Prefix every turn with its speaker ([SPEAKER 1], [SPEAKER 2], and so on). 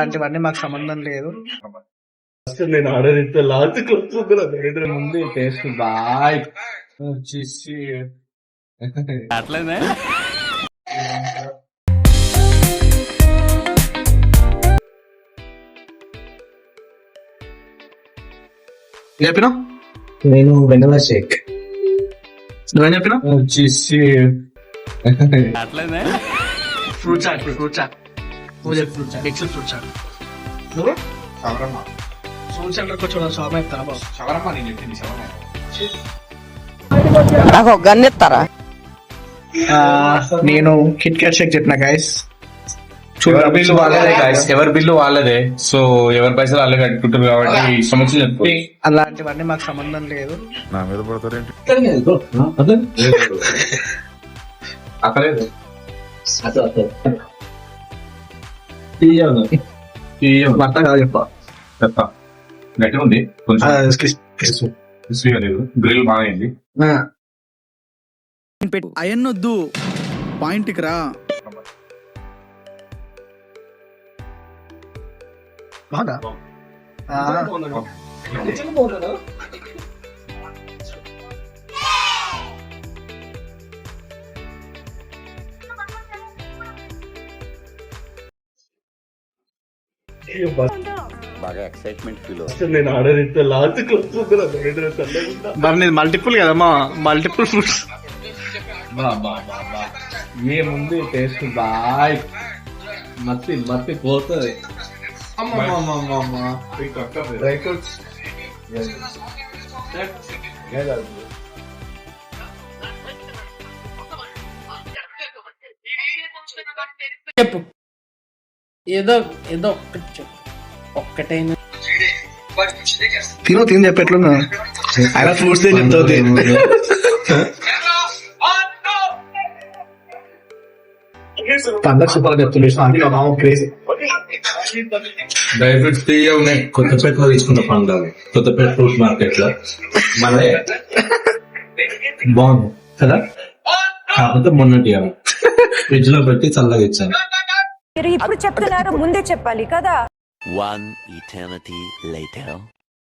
[SPEAKER 1] అలాంటివన్నీ మాకు సంబంధం లేదు.
[SPEAKER 2] నేను ఆర్డర్ ఇస్తే లాస్ట్కి వస్తుంది ముందు టేస్ట్ బాయ్ వచ్చేసి
[SPEAKER 3] అట్లనే
[SPEAKER 1] చెప్పినా
[SPEAKER 2] నేను వెనిలా షేక్
[SPEAKER 1] నువ్వేం చెప్పినా
[SPEAKER 2] వచ్చేసి
[SPEAKER 3] అట్లనే
[SPEAKER 1] ఫ్రూట్ చాట్ నువ్వు చెప్పి ఫ్రూట్ చాట్ ఎక్సెల్ ఫ్రూట్ చాట్ నువ్వు ఫ్రూట్ చాట్ కొంచెం షాప్ అవుతారా
[SPEAKER 4] నాకు గన్ ఇస్తారా?
[SPEAKER 1] నేను కిట్ క్యాట్ షేక్ చెప్పిన గైస్.
[SPEAKER 5] ఎవరి బిల్లు వాళ్ళదే గాయస్, ఎవరి బిల్లు వాళ్ళదే. సో ఎవరి పైసలు వాళ్ళే కట్టుకుంటారు కాబట్టి సమస్య చెప్పు.
[SPEAKER 1] అలాంటివన్నీ మాకు సంబంధం లేదు.
[SPEAKER 6] నా మీద పడతారేంటి?
[SPEAKER 5] అక్కలేదు
[SPEAKER 1] భర్త కాదు చెప్ప
[SPEAKER 5] గట్టిగా ఉంది కొంచెం క్రిస్పీగా లేదు. గ్రిల్ బాగా అయింది.
[SPEAKER 7] అయన్నొద్దు పాయింట్కి రా.
[SPEAKER 1] బాగా
[SPEAKER 6] బాగా ఎక్సైట్మెంట్ ఫీల్ అవుతుంది.
[SPEAKER 2] నేను ఆర్డర్ ఇస్తే లాస్ట్కి వస్తుంది.
[SPEAKER 1] మరి నీది మల్టిపుల్ కదమ్మా, మల్టిపుల్ ఫ్రూట్స్.
[SPEAKER 2] ఏముంది టేస్ట్ బాయ్ మత్తి పోతుంది. డ్రై ఫ్రూట్స్
[SPEAKER 4] చెప్పు, ఏదో ఏదో ఒక్కటి చెప్పు. ఒక్కటైనా
[SPEAKER 1] తిని చెప్పెట్లున్నా ఆయన ఫ్రూట్స్ ఏం చెప్తావు. పండగ సూపర్ చెప్తున్నా క్రేజీ.
[SPEAKER 2] డ్రై ఫ్రూట్స్ తీయ ఉన్నాయి. కొత్తపేటలో తీసుకున్న పండుగ, కొత్తపేట ఫ్రూట్ మార్కెట్ లో మనదే బాగుంది కదా. కాకపోతే మొన్నటి ఫ్రిడ్జ్ లో పెట్టి చల్లగా ఇచ్చాను.
[SPEAKER 8] మీరు ఇప్పుడు చెప్తున్నారు, ముందే చెప్పాలి కదా.
[SPEAKER 3] One eternity later.